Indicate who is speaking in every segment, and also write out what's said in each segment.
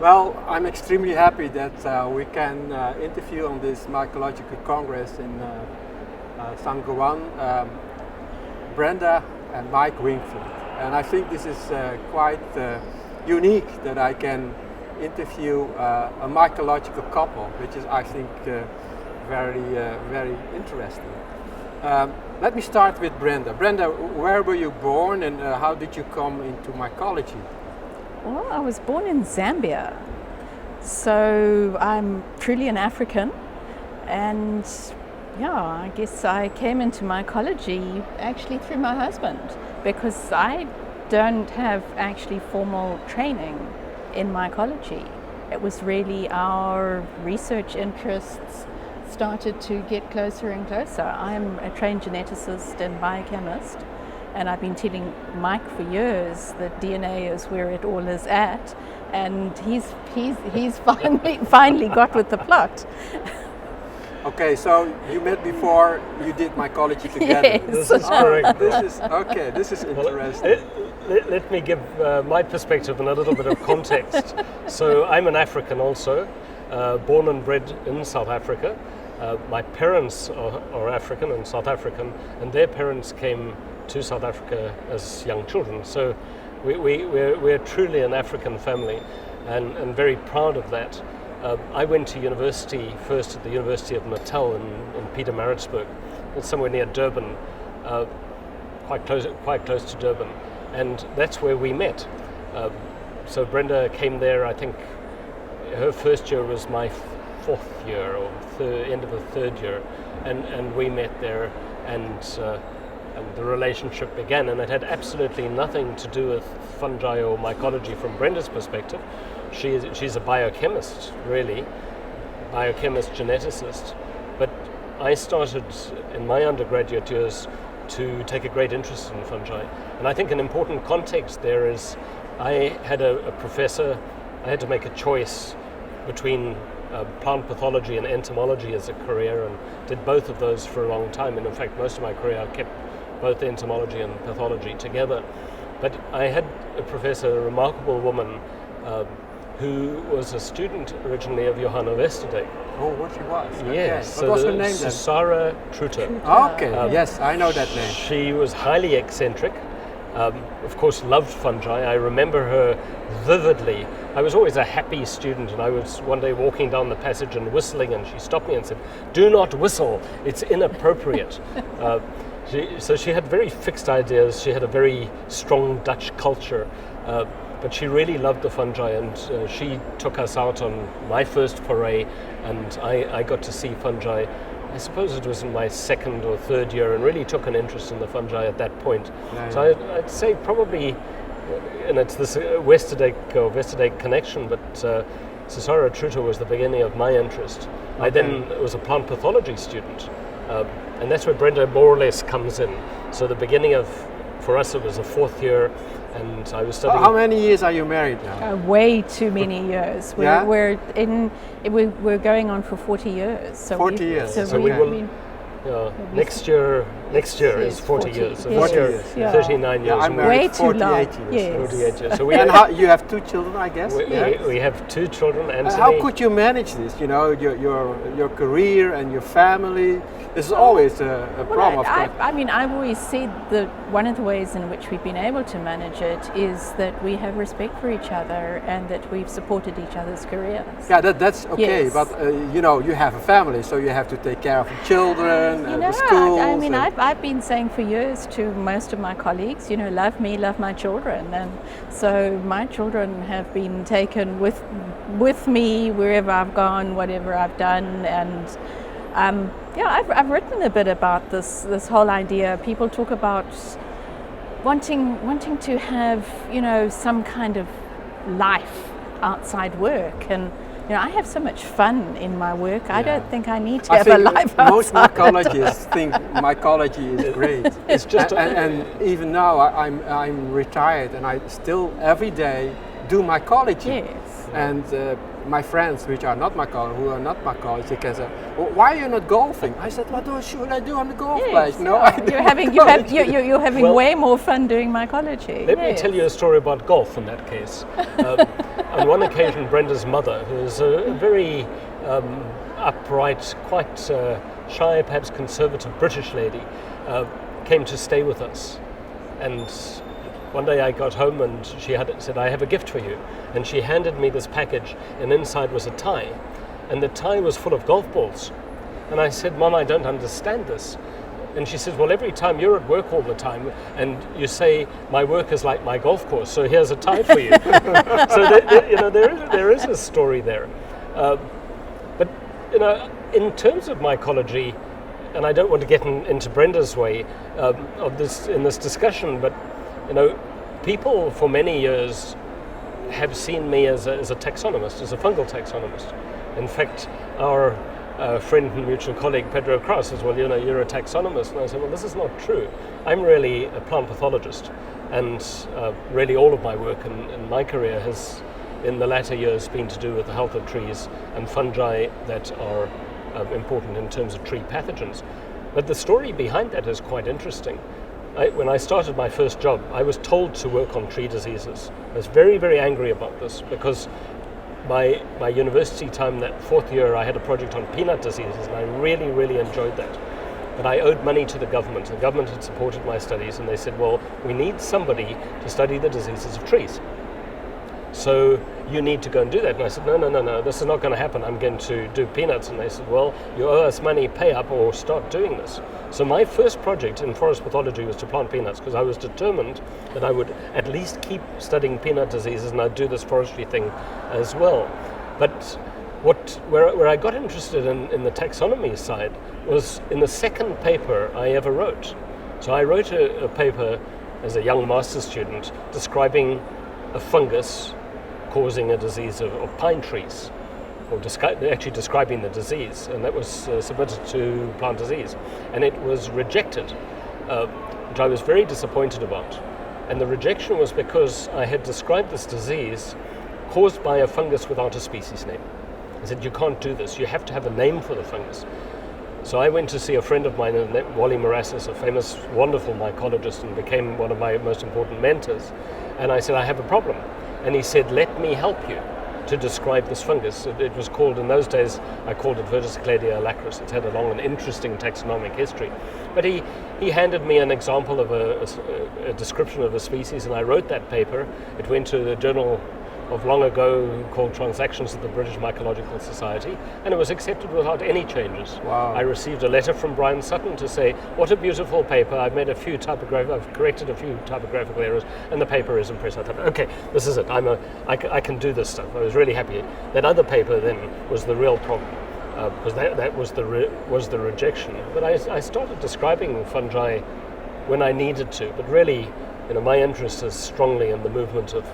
Speaker 1: Well, I'm extremely happy that we can interview on this Mycological Congress in San Juan, Brenda and Mike Wingfield. And I think this is quite unique that I can interview a mycological couple, which is, I think, very interesting. Let me start with Brenda. Brenda, where were you born and how did you come into mycology?
Speaker 2: Well, I was born in Zambia, so I'm truly an African, and yeah, I guess I came into mycology actually through my husband, because I don't have actually formal training in mycology. It was really our research interests started to get closer and closer. I'm a trained geneticist and biochemist, and I've been telling Mike for years that DNA is where it all is at, and he's finally got with the plot.
Speaker 1: Okay, so you met before you did mycology together.
Speaker 2: Yes.
Speaker 3: This is correct.
Speaker 1: This is interesting.
Speaker 3: Let me give my perspective and a little bit of context. So I'm an African also, born and bred in South Africa. My parents are African and South African, and their parents came to South Africa as young children. So we're truly an African family, and very proud of that. I went to university first at the University of Natal in Pietermaritzburg. It's somewhere near Durban, quite close to Durban, and that's where we met. So Brenda came there. I think her first year was my fourth year or end of the third year, and we met there, and the relationship began, and it had absolutely nothing to do with fungi or mycology from Brenda's perspective. She's a biochemist, really, biochemist, geneticist. But I started in my undergraduate years to take a great interest in fungi. And I think an important context there is I had a professor. I had to make a choice between plant pathology and entomology as a career, and did both of those for a long time. And in fact, most of my career I kept both entomology and pathology together. But I had a professor, a remarkable woman, who was a student originally of Johanna Westerdyk.
Speaker 1: Oh, what she was? Okay.
Speaker 3: Yes.
Speaker 1: What was her name then?
Speaker 3: Sarah Truter.
Speaker 1: Okay, yes, I know that name.
Speaker 3: She was highly eccentric, of course loved fungi. I remember her vividly. I was always a happy student, and I was one day walking down the passage and whistling, and she stopped me and said, "Do not whistle, it's inappropriate." So she had very fixed ideas. She had a very strong Dutch culture, but she really loved the fungi, and she took us out on my first foray, and I got to see fungi. I suppose it was in my second or third year, and really took an interest in the fungi at that point.
Speaker 1: Yeah,
Speaker 3: so I'd say probably, and it's this Westerdyk connection, but Sarah Truter was the beginning of my interest. Okay. I then was a plant pathology student, and that's where Brenda more or less comes in. So the beginning of, for us, it was a fourth year, and I was studying.
Speaker 1: How many years are you married now?
Speaker 2: Way too many years. We're going on for 40 years. So
Speaker 1: 40 years.
Speaker 2: So
Speaker 3: we will. Next year is 40 years. So this year, 39 years.
Speaker 1: Yeah, I'm married 48 years.
Speaker 2: Yes.
Speaker 3: 48 years. So
Speaker 1: you have two children, I guess?
Speaker 3: We have two children. Anthony.
Speaker 1: How could you manage this? You know, your career and your family. This is always a problem, of course.
Speaker 2: I mean, I've always said that one of the ways in which we've been able to manage it is that we have respect for each other and that we've supported each other's careers.
Speaker 1: Yeah, that's okay.
Speaker 2: Yes.
Speaker 1: But you have a family, so you have to take care of the children and the schools.
Speaker 2: I mean, I've been saying for years to most of my colleagues, love me, love my children, and so my children have been taken with me wherever I've gone, whatever I've done, and I've written a bit about this whole idea. People talk about wanting to have some kind of life outside work, and I have so much fun in my work. I don't think I need to have a life outside.
Speaker 1: Most mycologists think mycology is great.
Speaker 3: It's just
Speaker 1: and even now I'm retired, and I still every day do mycology.
Speaker 2: Yes.
Speaker 1: And my friends which are not who are not mycologists, they can say, well, why are you not golfing? I said, what should I do on the golf place? No,
Speaker 2: you're having
Speaker 3: Well,
Speaker 2: way more fun doing mycology.
Speaker 3: Let me tell you a story about golf in that case. On one occasion, Brenda's mother, who is a very upright, quite shy, perhaps conservative British lady, came to stay with us. And one day I got home and she said, I have a gift for you. And she handed me this package, and inside was a tie. And the tie was full of golf balls. And I said, Mom, I don't understand this. And she says, well, every time you're at work all the time and you say, my work is like my golf course, so here's a tie for you. So there is a story there. But in terms of mycology, and I don't want to get into Brenda's way of this in this discussion, but people for many years have seen me as a taxonomist, as a fungal taxonomist. In fact, our friend and mutual colleague Pedro Kraus says, well, you're a taxonomist. And I said, well, this is not true. I'm really a plant pathologist. And really all of my work in my career has, in the latter years, been to do with the health of trees and fungi that are important in terms of tree pathogens. But the story behind that is quite interesting. When I started my first job, I was told to work on tree diseases. I was very, very angry about this because my university time, that fourth year, I had a project on peanut diseases, and I really, really enjoyed that. But I owed money to the government. The government had supported my studies, and they said, well, we need somebody to study the diseases of trees. So you need to go and do that. And I said, no, this is not going to happen. I'm going to do peanuts. And they said, well, you owe us money, pay up or start doing this. So my first project in forest pathology was to plant peanuts, because I was determined that I would at least keep studying peanut diseases, and I'd do this forestry thing as well. But where I got interested in the taxonomy side was in the second paper I ever wrote. So I wrote a paper as a young master's student describing a fungus causing a disease of pine trees, or actually describing the disease, and that was submitted to Plant Disease, and it was rejected, which I was very disappointed about. And the rejection was because I had described this disease caused by a fungus without a species name. I said, you can't do this, you have to have a name for the fungus. So I went to see a friend of mine, Wally Morassus, a famous, wonderful mycologist, and became one of my most important mentors. And I said, I have a problem. And he said, let me help you to describe this fungus. It was called, in those days, I called it Verticilliaria lacris. It's had a long and interesting taxonomic history. But he handed me an example of a description of a species, and I wrote that paper. It went to the journal of long ago called Transactions of the British Mycological Society, and it was accepted without any changes.
Speaker 1: Wow.
Speaker 3: I received a letter from Brian Sutton to say, what a beautiful paper, I've corrected a few typographical errors, and the paper is impressed. I thought, okay, this is it, I can do this stuff. I was really happy. That other paper then was the real problem, because that was the rejection. But I started describing fungi when I needed to, but really, my interest is strongly in the movement of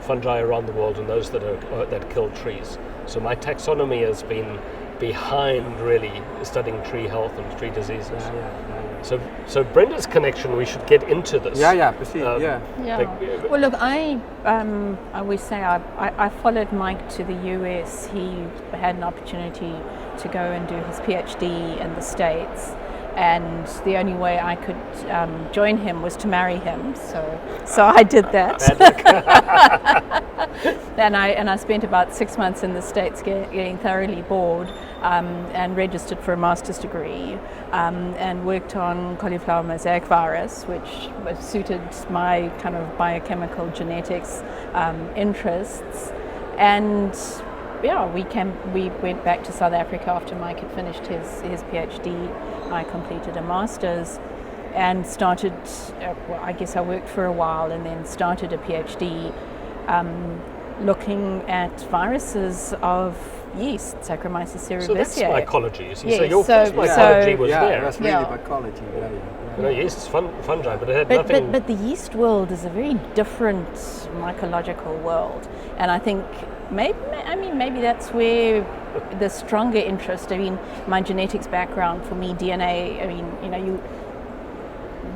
Speaker 3: fungi around the world and those that kill trees. So my taxonomy has been behind really studying tree health and tree diseases. So Brenda's connection, we should get into this.
Speaker 1: Proceed.
Speaker 2: Well, look, I always say I followed Mike to the US. He had an opportunity to go and do his PhD in the States, and the only way I could join him was to marry him. So I did that. and I spent about 6 months in the States getting thoroughly bored, and registered for a master's degree, and worked on cauliflower mosaic virus, which suited my kind of biochemical genetics interests. And we went back to South Africa after Mike had finished his PhD. I completed a master's and started, I guess I worked for a while and then started a PhD looking at viruses of yeast, Saccharomyces cerevisiae.
Speaker 3: So that's mycology, you see.
Speaker 2: Yes,
Speaker 3: so your first mycology was there.
Speaker 1: That's really mycology.
Speaker 3: Yeast is fungi, but it had nothing.
Speaker 2: But the yeast world is a very different mycological world, and I think maybe that's where the stronger interest. My genetics background, for me, DNA.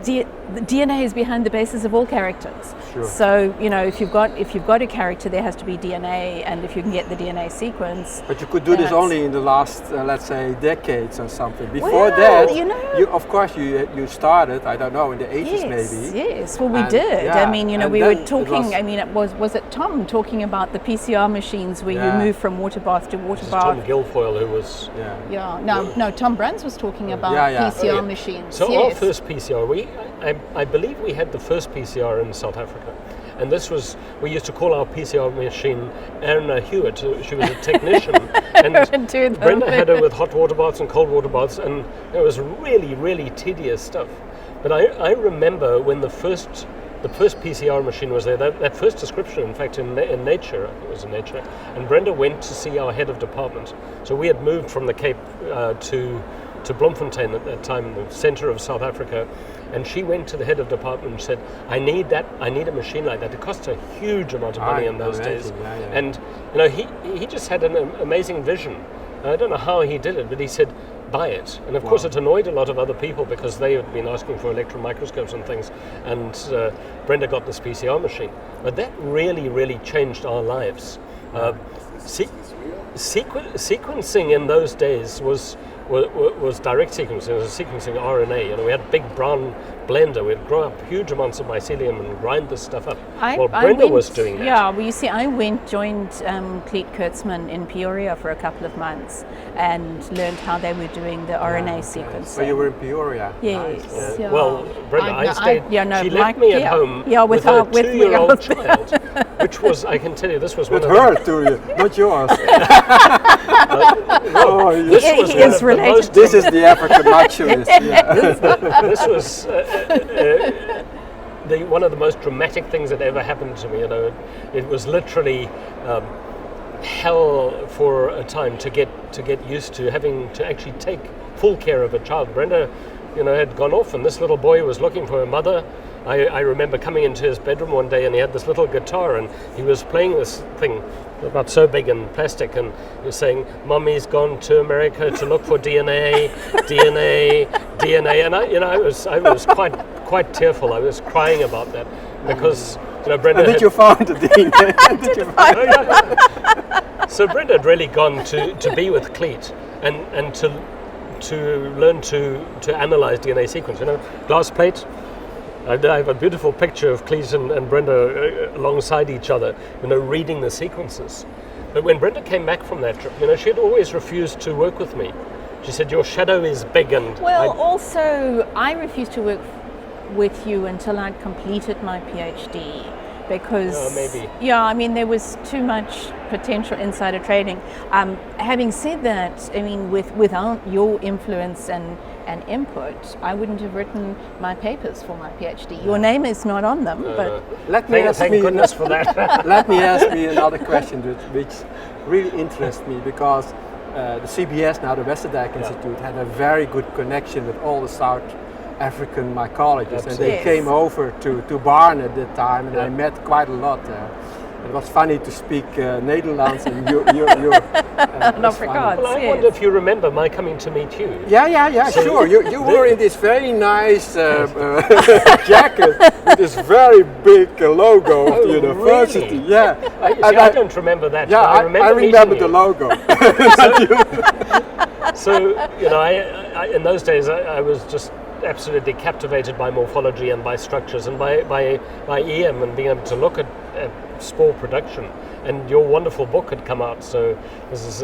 Speaker 2: the DNA is behind the basis of all characters.
Speaker 1: Sure.
Speaker 2: So if you've got a character, there has to be DNA, and if you can get the DNA sequence.
Speaker 1: But you could do this only in the last, let's say, decades or something. Before
Speaker 2: Well,
Speaker 1: that,
Speaker 2: you know-
Speaker 1: of course, you started. I don't know, in the 80s maybe.
Speaker 2: Yes, well, we
Speaker 1: And,
Speaker 2: did.
Speaker 1: yeah,
Speaker 2: I mean,
Speaker 1: and
Speaker 2: we
Speaker 1: then
Speaker 2: were
Speaker 1: it
Speaker 2: talking.
Speaker 1: was-
Speaker 2: I mean, was it Tom talking about the PCR machines where
Speaker 1: Yeah.
Speaker 2: you move from water bath to water
Speaker 3: This is
Speaker 2: bath?
Speaker 3: Tom Guilfoyle, who was.
Speaker 1: Yeah.
Speaker 2: Yeah, no, Tom Brands was talking about
Speaker 1: Yeah.
Speaker 2: PCR
Speaker 3: Oh, yeah.
Speaker 2: machines.
Speaker 3: So
Speaker 2: yes.
Speaker 3: our first PCR, I believe we had the first PCR in South Africa. And this was, we used to call our PCR machine Anna Hewitt. She was a technician. And
Speaker 2: Do them.
Speaker 3: Brenda had her with hot water baths and cold water baths, and it was really, really tedious stuff. But I remember when the first PCR machine was there, that first description, in fact, in Nature, I think it was in Nature, and Brenda went to see our head of department. So we had moved from the Cape to Bloemfontein at that time, in the centre of South Africa, and she went to the head of department and said, I need a machine like that. It cost a huge amount of money in those days.
Speaker 1: Yeah.
Speaker 3: And he just had an amazing vision. I don't know how he did it, but he said, buy it. And of course it annoyed a lot of other people because they had been asking for electron microscopes and things, and Brenda got this PCR machine. But that really, really changed our lives. Sequencing in those days was direct sequencing. It was sequencing RNA. We had a big brown blender. We'd grow up huge amounts of mycelium and grind this stuff up. Brenda was doing that.
Speaker 2: Yeah, well, you see, I joined Cleet Kurtzman in Peoria for a couple of months and learned how they were doing the RNA sequencing.
Speaker 1: So you were in Peoria?
Speaker 2: Yes.
Speaker 1: Nice.
Speaker 2: Yeah.
Speaker 3: Well, Brenda, she left
Speaker 2: Mike,
Speaker 3: me at home
Speaker 2: with
Speaker 3: her
Speaker 2: with
Speaker 3: 2-year-old child, which was, I can tell you, this was one
Speaker 1: With
Speaker 3: of
Speaker 1: her, to you, not yours.
Speaker 3: This was
Speaker 2: He
Speaker 3: one
Speaker 2: is
Speaker 3: of the
Speaker 2: related.
Speaker 3: most
Speaker 1: This is the African machoist. Yeah.
Speaker 3: this was one of the most dramatic things that ever happened to me. It was literally hell for a time to get used to having to actually take full care of a child. Brenda, had gone off, and this little boy was looking for her mother. I remember coming into his bedroom one day, and he had this little guitar, and he was playing this thing about so big and plastic, and he was saying, "Mommy's gone to America to look for DNA, DNA, DNA." And I was quite tearful. I was crying about that because Brenda.
Speaker 1: Did you find the DNA? Did you find
Speaker 3: So Brenda had really gone to be with Cleet and to learn to analyze DNA sequence. Glass plate. I have a beautiful picture of Cleet and Brenda alongside each other, reading the sequences. But when Brenda came back from that trip, she had always refused to work with me. She said, "Your shadow is big," and
Speaker 2: also, I refused to work with you until I'd completed my PhD. Because there was too much potential insider trading. Having said that, without your influence and input, I wouldn't have written my papers for my PhD. Your name is not on them, but
Speaker 3: thank goodness for that.
Speaker 1: Let me ask me another question which really interests me, because the CBS, now the Westerdijk Institute, had a very good connection with all the South African mycologists, and they came over to Barn at that time, and I met quite a lot there. It was funny to speak Nederlands, and you're
Speaker 2: Afrikaans.
Speaker 3: Well, I wonder if you remember my coming to meet you.
Speaker 1: Yeah, sure. You were in this very nice jacket with this very big logo of the university.
Speaker 3: Really?
Speaker 1: Yeah,
Speaker 3: I don't remember that.
Speaker 1: Yeah,
Speaker 3: but
Speaker 1: I remember the logo.
Speaker 3: So I in those days I was just absolutely captivated by morphology and by structures and by EM and being able to look at spore production. And your wonderful book had come out, so this is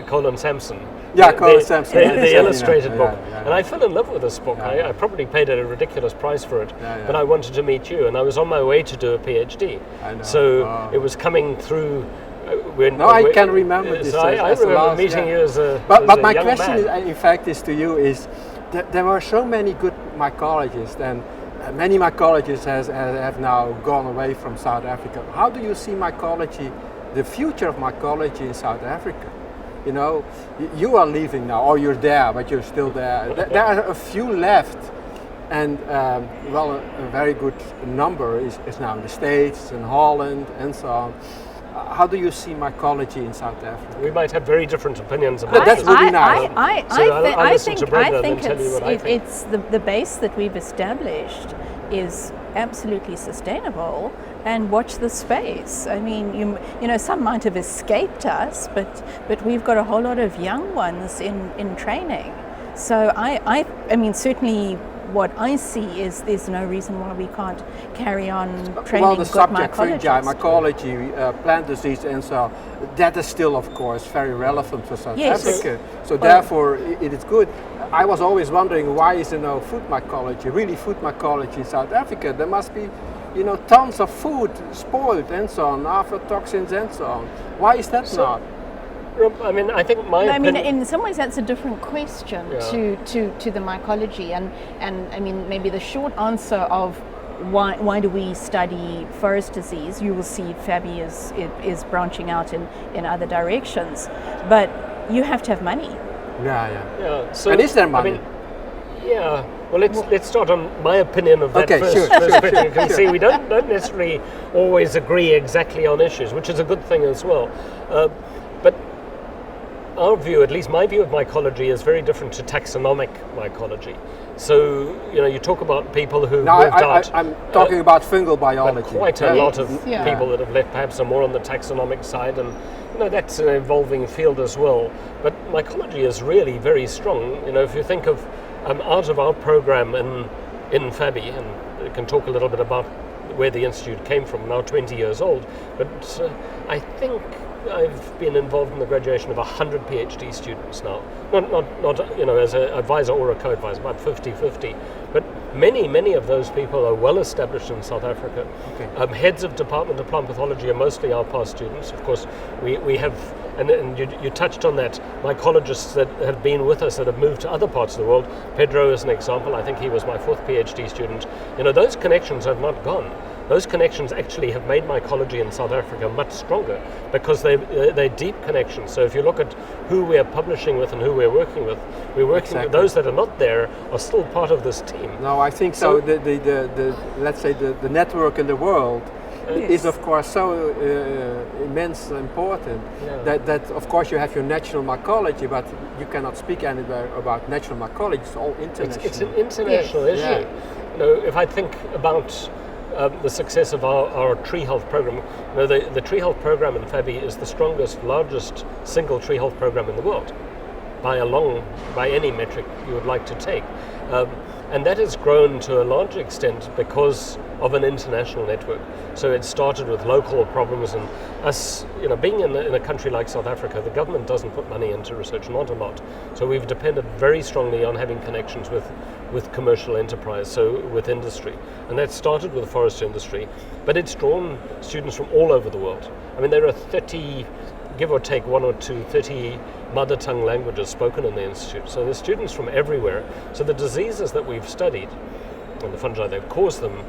Speaker 3: Colin Samson.
Speaker 1: Yeah, Colin Samson.
Speaker 3: The illustrated book.
Speaker 1: Yeah.
Speaker 3: And I fell in love with this book. I probably paid a ridiculous price for it, but I wanted to meet you, and I was on my way to do a PhD.
Speaker 1: I know.
Speaker 3: So it was coming through.
Speaker 1: I can remember this.
Speaker 3: So I remember meeting you as a
Speaker 1: But my
Speaker 3: young
Speaker 1: question,
Speaker 3: man.
Speaker 1: in fact, is to you is that there were so many good mycologists, and many mycologists have now gone away from South Africa. How do you see mycology, the future of mycology in South Africa? You are leaving now, or you're there, but you're still there. There are a few left, and a very good number is now in the States and Holland and so on. how do you see mycology in South Africa?
Speaker 3: We might have very different opinions about
Speaker 1: That's
Speaker 3: this.
Speaker 1: really nice.
Speaker 3: I'll listen to Brenda and tell you what I think.
Speaker 2: It's the base that we've established is absolutely sustainable, and watch the space. I mean, you know, some might have escaped us, but we've got a whole lot of young ones in training. So I mean, certainly what I see is there's no reason why we can't carry on training
Speaker 1: the
Speaker 2: good
Speaker 1: subject,
Speaker 2: mycologists.
Speaker 1: mycology, plant disease, and so that is still, of course, very relevant for South
Speaker 2: Yes.
Speaker 1: Africa. So therefore, it is good. I was always wondering, why is there no food mycology, really food mycology in South Africa? There must be, you know, tons of food spoiled and so on, aflatoxins and so on. Why is that not?
Speaker 3: I mean, I think my
Speaker 2: I mean,
Speaker 3: opinion,
Speaker 2: in some ways, that's a different question to the mycology, and I mean, maybe the short answer of why do we study forest disease? You will see Fabi is branching out in other directions, but you have to have money.
Speaker 3: yeah. So,
Speaker 1: And is there money?
Speaker 3: I mean, yeah. Well, let's start on my opinion of that
Speaker 1: Okay,
Speaker 3: first.
Speaker 1: sure,
Speaker 3: first
Speaker 1: sure,
Speaker 3: question. You can
Speaker 1: sure.
Speaker 3: see we don't necessarily always agree exactly on issues, which is a good thing as well. But our view, at least my view of mycology, is very different to taxonomic mycology. So, you know, you talk about people who
Speaker 1: Now,
Speaker 3: moved out.
Speaker 1: I'm talking about fungal
Speaker 3: But
Speaker 1: biology.
Speaker 3: quite a lot of
Speaker 2: Yeah.
Speaker 3: people that have left perhaps are more on the taxonomic side, and you know that's an evolving field as well. But mycology is really very strong. You know, if you think of out of our program in Fabi, and we can talk a little bit about where the institute came from. Now 20 years old, but I think I've been involved in the graduation of 100 PhD students now. Not you know, as an advisor or a co-advisor, about 50-50. But many of those people are well established in South Africa.
Speaker 1: Okay.
Speaker 3: Heads of Department of Plant Pathology are mostly our past students. Of course, we have, and you touched on that, mycologists that have been with us that have moved to other parts of the world. Pedro is an example. I think he was my 4th PhD student. You know, those connections have not gone. Those connections actually have made mycology in South Africa much stronger because they're deep connections. So if you look at who we're publishing with and who we're working with
Speaker 1: Exactly.
Speaker 3: those that are not there are still part of this team.
Speaker 1: No, I think so. The let's say the network in the world is of course so immense important that of course you have your national mycology, but you cannot speak anywhere about national mycology. It's all international.
Speaker 3: It's an international issue.
Speaker 1: Yeah.
Speaker 3: You know, if I think about the success of our tree health program, you know, the tree health program in Fabi is the strongest, largest single tree health program in the world, by any metric you would like to take. And that has grown to a large extent because of an international network. So it started with local problems, and us, you know, being in a country like South Africa, the government doesn't put money into research, not a lot. So we've depended very strongly on having connections with commercial enterprise, so with industry. And that started with the forest industry, but it's drawn students from all over the world. I mean, there are 30, give or take 1 or 2, 30 mother tongue languages spoken in the institute. So there's students from everywhere. So the diseases that we've studied and the fungi that cause them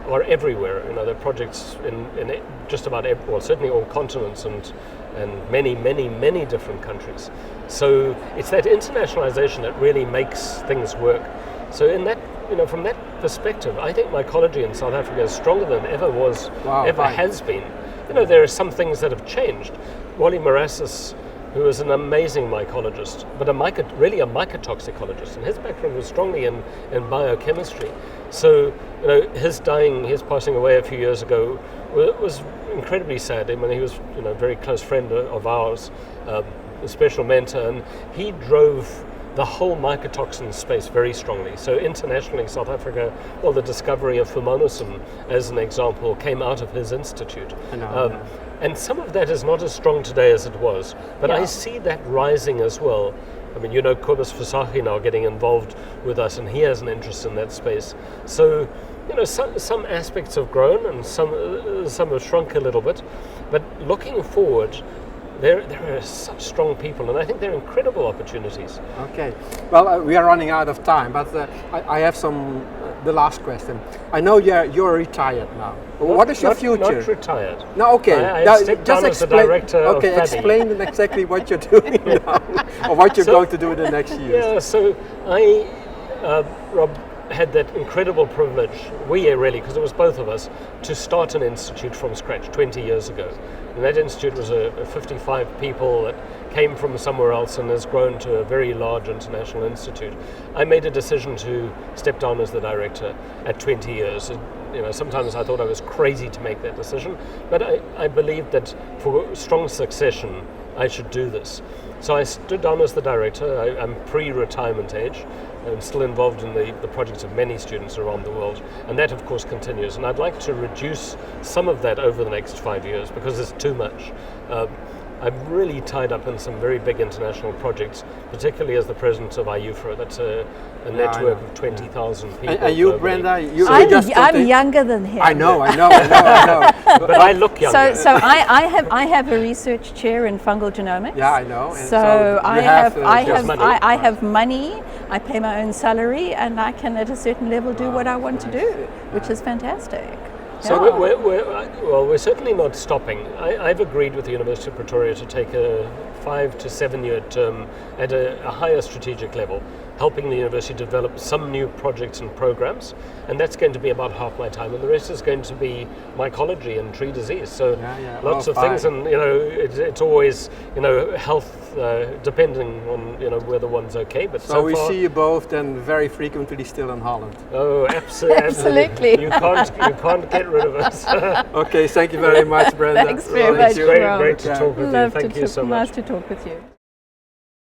Speaker 3: are everywhere. You know, there are projects in just about certainly all continents and many different countries. So it's that internationalization that really makes things work. So in that, you know, from that perspective, I think mycology in South Africa is stronger than ever was, has been. You know, there are some things that have changed. Wally Marassis, who is an amazing mycologist, but really a mycotoxicologist, and his background was strongly in biochemistry. So, you know, his passing away a few years ago was incredibly sad. I mean, he was, you know, a very close friend of ours, a special mentor, and he drove the whole mycotoxin space very strongly. So internationally, South Africa, well, the discovery of fumonism, as an example, came out of his institute. And some of that is not as strong today as it was, but I see that rising as well. I mean, you know, Kobus Visagie now getting involved with us, and he has an interest in that space. So, you know, some aspects have grown and some have shrunk a little bit, but looking forward, there are such strong people, and I think there are incredible opportunities.
Speaker 1: Okay, well, we are running out of time, but I have the last question. I know you're retired now. What is your future?
Speaker 3: Not retired.
Speaker 1: No, okay.
Speaker 3: I stepped down as the director of Fabi.
Speaker 1: Explain exactly what you're doing now, or what you're going to do in the next years.
Speaker 3: Yeah, so Rob, had that incredible privilege, because it was both of us, to start an institute from scratch 20 years ago. And that institute was a 55 people that came from somewhere else and has grown to a very large international institute. I made a decision to step down as the director at 20 years. And, sometimes I thought I was crazy to make that decision, but I believed that for strong succession, I should do this. So I stood down as the director. I'm pre-retirement age. I'm still involved in the projects of many students around the world, and that of course continues. And I'd like to reduce some of that over the next 5 years because it's too much. I'm really tied up in some very big international projects, particularly as the president of IUFRA. That's a network of 20,000 people.
Speaker 1: And you,
Speaker 3: globally.
Speaker 1: Brenda,
Speaker 2: I'm younger than him.
Speaker 1: I know.
Speaker 3: But I look younger.
Speaker 2: So I have a research chair in fungal genomics.
Speaker 1: Yeah, I know. And
Speaker 2: So
Speaker 1: you
Speaker 2: I have
Speaker 3: money.
Speaker 2: money. I pay my own salary, and I can at a certain level do what I want to do, which is fantastic.
Speaker 3: So
Speaker 2: Yeah.
Speaker 3: we're certainly not stopping. I've agreed with the University of Pretoria to take a 5 to 7 year term at a higher strategic level, helping the university develop some new projects and programs, and that's going to be about half my time, and the rest is going to be mycology and tree disease. So lots of things, and it's always health depending on whether one's okay. But so
Speaker 1: we
Speaker 3: far,
Speaker 1: see you both then very frequently still in Holland.
Speaker 3: Oh, absolutely! You can't get rid of us.
Speaker 1: Okay, thank you very much, Brenda.
Speaker 2: Thanks very much.
Speaker 3: Great to talk with you.
Speaker 2: Love
Speaker 3: Thank you so much.
Speaker 2: Nice to talk with you.